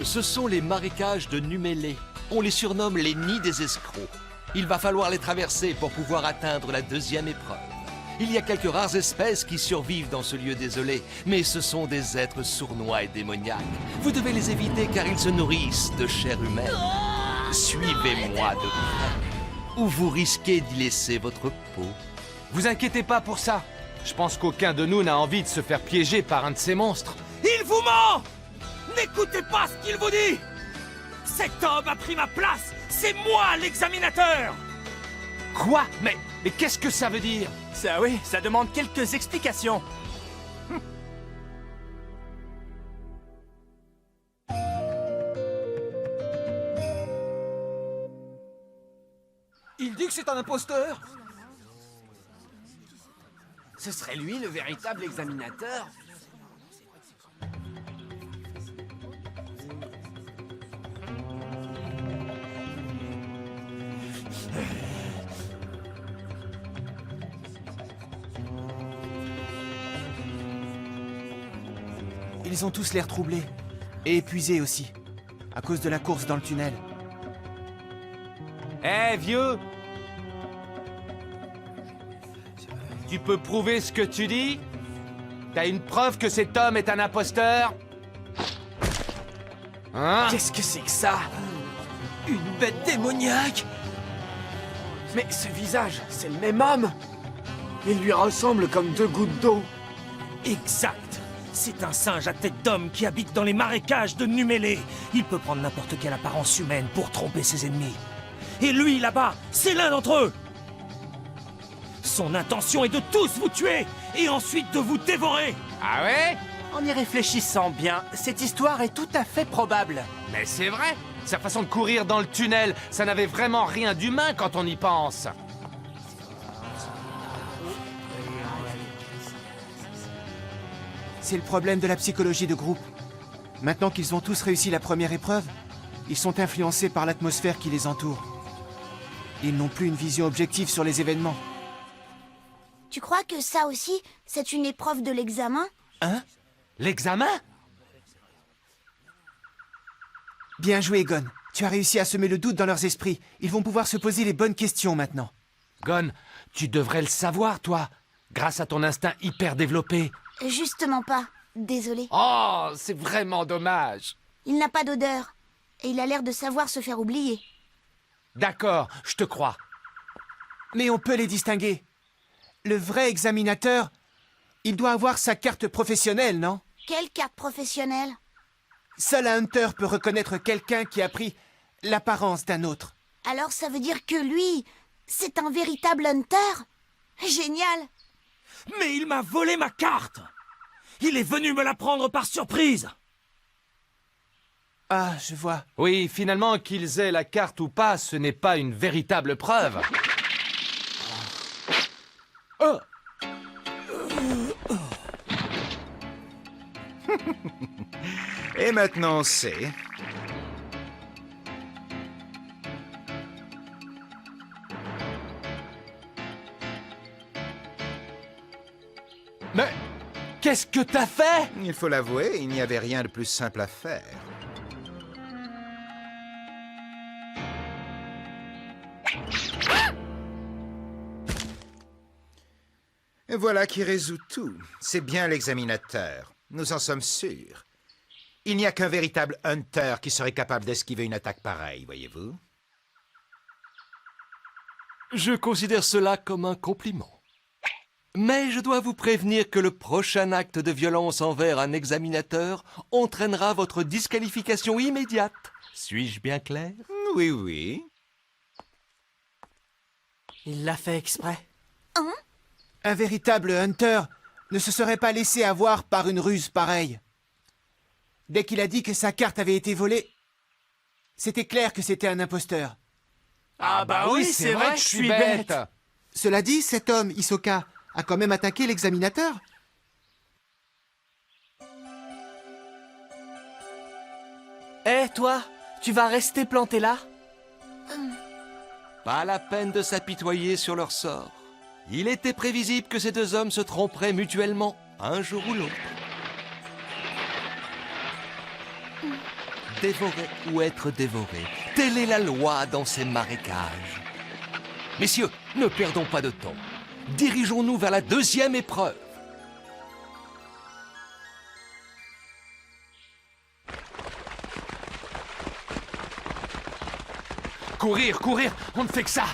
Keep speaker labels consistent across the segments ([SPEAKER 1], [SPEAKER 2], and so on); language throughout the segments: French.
[SPEAKER 1] Ce sont les marécages de Numélé. On les surnomme les nids des escrocs. Il va falloir les traverser pour pouvoir atteindre la deuxième épreuve. Il y a quelques rares espèces qui survivent dans ce lieu désolé, mais ce sont des êtres sournois et démoniaques. Vous devez les éviter car ils se nourrissent de chair humaine. Suivez-moi de près, ou vous risquez d'y laisser votre peau.
[SPEAKER 2] Vous inquiétez pas pour ça. Je pense qu'aucun de nous n'a envie de se faire piéger par un de ces monstres.
[SPEAKER 3] Il vous ment! N'écoutez pas ce qu'il vous dit! Cet homme a pris ma place! C'est moi l'examinateur!
[SPEAKER 2] Quoi? Mais qu'est-ce que ça veut dire?
[SPEAKER 3] Ça oui, ça demande quelques explications.
[SPEAKER 4] Il dit que c'est un imposteur.
[SPEAKER 5] Ce serait lui le véritable examinateur?
[SPEAKER 4] Ils ont tous l'air troublés. Et épuisés aussi. À cause de la course dans le tunnel.
[SPEAKER 2] Eh, vieux! Tu peux prouver ce que tu dis? T'as une preuve que cet homme est un imposteur? Hein?
[SPEAKER 3] Qu'est-ce que c'est que ça? Une bête démoniaque?
[SPEAKER 5] Mais ce visage, c'est le même homme! Il lui ressemble comme deux gouttes d'eau.
[SPEAKER 3] Exact. C'est un singe à tête d'homme qui habite dans les marécages de Numélé. Il peut prendre n'importe quelle apparence humaine pour tromper ses ennemis. Et lui, là-bas, c'est l'un d'entre eux! Son intention est de tous vous tuer, et ensuite de vous dévorer!
[SPEAKER 2] Ah ouais?
[SPEAKER 5] En y réfléchissant bien, cette histoire est tout à fait probable.
[SPEAKER 2] Mais c'est vrai! Sa façon de courir dans le tunnel, ça n'avait vraiment rien d'humain quand on y pense.
[SPEAKER 4] C'est le problème de la psychologie de groupe. Maintenant qu'ils ont tous réussi la première épreuve, ils sont influencés par l'atmosphère qui les entoure. Ils n'ont plus une vision objective sur les événements.
[SPEAKER 6] Tu crois que ça aussi, c'est une épreuve de l'examen?
[SPEAKER 4] Hein?
[SPEAKER 2] L'examen?
[SPEAKER 4] Bien joué, Gon. Tu as réussi à semer le doute dans leurs esprits. Ils vont pouvoir se poser les bonnes questions maintenant.
[SPEAKER 2] Gon, tu devrais le savoir, toi, grâce à ton instinct hyper développé.
[SPEAKER 6] Justement pas. Désolé.
[SPEAKER 2] Oh, c'est vraiment dommage.
[SPEAKER 6] Il n'a pas d'odeur. Et il a l'air de savoir se faire oublier.
[SPEAKER 2] D'accord, je te crois.
[SPEAKER 4] Mais on peut les distinguer. Le vrai examinateur, il doit avoir sa carte professionnelle, non?
[SPEAKER 6] Quelle carte professionnelle?
[SPEAKER 4] Seul un hunter peut reconnaître quelqu'un qui a pris l'apparence d'un autre.
[SPEAKER 6] Alors ça veut dire que lui, c'est un véritable hunter? Génial!
[SPEAKER 3] Mais il m'a volé ma carte! Il est venu me la prendre par surprise!
[SPEAKER 4] Ah, je vois.
[SPEAKER 2] Oui, finalement, qu'ils aient la carte ou pas, ce n'est pas une véritable preuve. Oh!
[SPEAKER 7] Et maintenant, on sait.
[SPEAKER 2] Mais qu'est-ce que t'as fait?
[SPEAKER 7] Il faut l'avouer, il n'y avait rien de plus simple à faire. Et voilà qui résout tout. C'est bien l'examinateur. Nous en sommes sûrs. Il n'y a qu'un véritable hunter qui serait capable d'esquiver une attaque pareille, voyez-vous?
[SPEAKER 1] Je considère cela comme un compliment. Mais je dois vous prévenir que le prochain acte de violence envers un examinateur entraînera votre disqualification immédiate. Suis-je bien clair?
[SPEAKER 7] Oui, oui.
[SPEAKER 5] Il l'a fait exprès.
[SPEAKER 6] Hein?
[SPEAKER 4] Un véritable hunter ne se serait pas laissé avoir par une ruse pareille. Dès qu'il a dit que sa carte avait été volée, c'était clair que c'était un imposteur.
[SPEAKER 2] Ah bah oui, c'est vrai que je suis bête.
[SPEAKER 4] Cela dit, cet homme, Hisoka, a quand même attaqué l'examinateur.
[SPEAKER 5] Eh, toi, tu vas rester planté là?
[SPEAKER 1] Pas la peine de s'apitoyer sur leur sort. Il était prévisible que ces deux hommes se tromperaient mutuellement, un jour ou l'autre. dévorer ou être dévoré. Telle est la loi dans ces marécages. Messieurs, ne perdons pas de temps. Dirigeons-nous vers la deuxième épreuve.
[SPEAKER 2] Courir, courir, on ne fait que ça.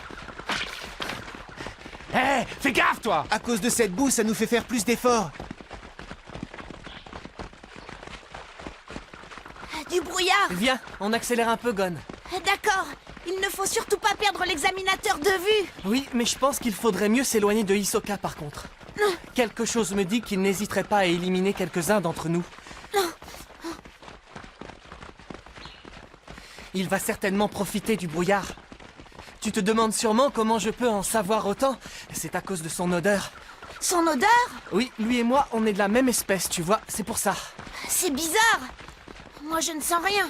[SPEAKER 2] Hé, fais gaffe, toi!
[SPEAKER 4] À cause de cette boue, ça nous fait faire plus d'efforts.
[SPEAKER 6] Du brouillard.
[SPEAKER 8] Viens, on accélère un peu, Gon.
[SPEAKER 6] D'accord. Il ne faut surtout pas perdre l'examinateur de vue.
[SPEAKER 8] Oui, mais je pense qu'il faudrait mieux s'éloigner de Hisoka, par contre. Quelque chose me dit qu'il n'hésiterait pas à éliminer quelques-uns d'entre nous. Il va certainement profiter du brouillard. Tu te demandes sûrement comment je peux en savoir autant. C'est à cause de son odeur.
[SPEAKER 6] Son odeur?
[SPEAKER 8] Oui, lui et moi, on est de la même espèce, tu vois, c'est pour ça.
[SPEAKER 6] C'est bizarre. Moi, je ne sens rien.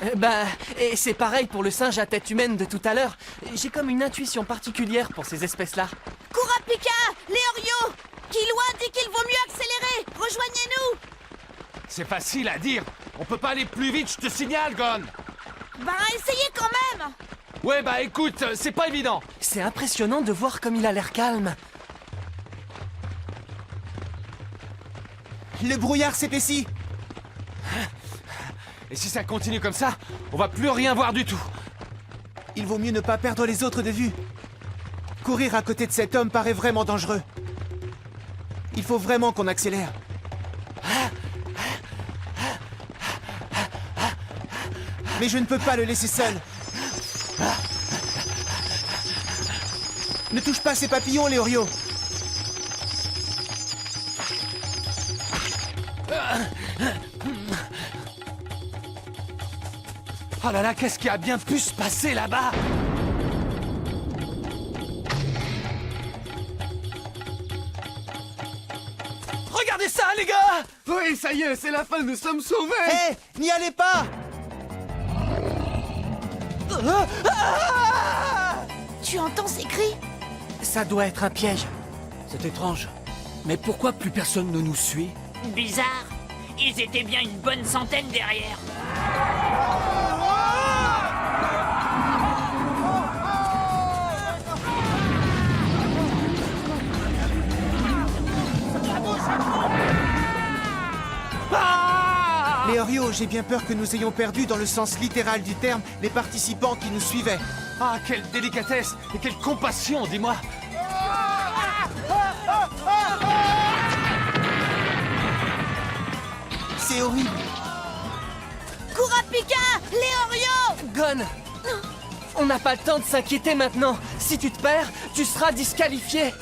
[SPEAKER 8] Et c'est pareil pour le singe à tête humaine de tout à l'heure. J'ai comme une intuition particulière pour ces espèces-là.
[SPEAKER 6] Kurapika, Leorio, Killua dit qu'il vaut mieux accélérer. Rejoignez-nous.
[SPEAKER 2] C'est facile à dire. On peut pas aller plus vite, je te signale, Gon.
[SPEAKER 6] Bah, essayez quand même.
[SPEAKER 2] Ouais, bah écoute, c'est pas évident.
[SPEAKER 8] C'est impressionnant de voir comme il a l'air calme.
[SPEAKER 4] Le brouillard s'épaissit.
[SPEAKER 2] Et si ça continue comme ça, on va plus rien voir du tout.
[SPEAKER 4] Il vaut mieux ne pas perdre les autres de vue. Courir à côté de cet homme paraît vraiment dangereux. Il faut vraiment qu'on accélère. Mais je ne peux pas le laisser seul. Ne touche pas ces papillons, Leorio.
[SPEAKER 2] Oh là là, qu'est-ce qui a bien pu se passer là-bas?
[SPEAKER 8] Regardez ça, les gars!
[SPEAKER 5] Oui, ça y est, c'est la fin, nous sommes sauvés.
[SPEAKER 4] Hé, n'y allez pas!
[SPEAKER 6] Tu entends ces cris?
[SPEAKER 8] Ça doit être un piège.
[SPEAKER 3] C'est étrange. Mais pourquoi plus personne ne nous suit?
[SPEAKER 9] Bizarre. Ils étaient bien une bonne centaine derrière.
[SPEAKER 4] Leorio, j'ai bien peur que nous ayons perdu, dans le sens littéral du terme, les participants qui nous suivaient.
[SPEAKER 2] Ah, quelle délicatesse et quelle compassion, dis-moi.
[SPEAKER 4] C'est horrible.
[SPEAKER 6] Kurapika, Leorio.
[SPEAKER 8] Gon! On n'a pas le temps de s'inquiéter maintenant. Si tu te perds, tu seras disqualifié.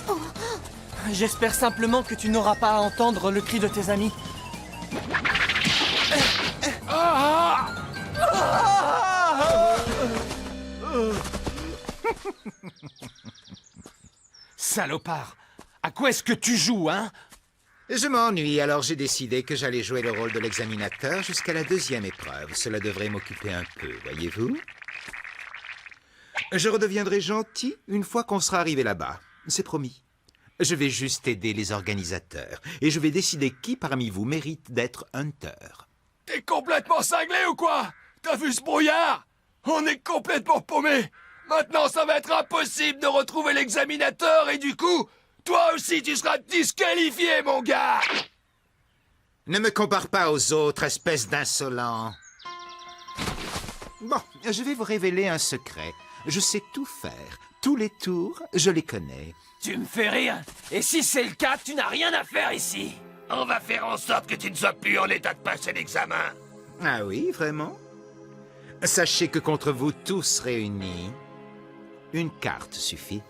[SPEAKER 8] J'espère simplement que tu n'auras pas à entendre le cri de tes amis.
[SPEAKER 2] Salopard, à quoi est-ce que tu joues, hein?
[SPEAKER 7] Je m'ennuie, alors j'ai décidé que j'allais jouer le rôle de l'examinateur jusqu'à la deuxième épreuve. Cela devrait m'occuper un peu, voyez-vous? Je redeviendrai gentil une fois qu'on sera arrivé là-bas. C'est promis. Je vais juste aider les organisateurs. Et je vais décider qui parmi vous mérite d'être Hunter.
[SPEAKER 1] T'es complètement cinglé ou quoi? T'as vu ce brouillard? On est complètement paumé. Maintenant, ça va être impossible de retrouver l'examinateur et du coup, toi aussi tu seras disqualifié, mon gars!
[SPEAKER 7] Ne me compare pas aux autres, espèce d'insolent. Bon, je vais vous révéler un secret. Je sais tout faire. Tous les tours, je les connais.
[SPEAKER 3] Tu me fais rire. Et si c'est le cas, tu n'as rien à faire ici.
[SPEAKER 1] On va faire en sorte que tu ne sois plus en état de passer l'examen.
[SPEAKER 7] Ah oui, vraiment? Sachez que contre vous tous réunis, une carte suffit.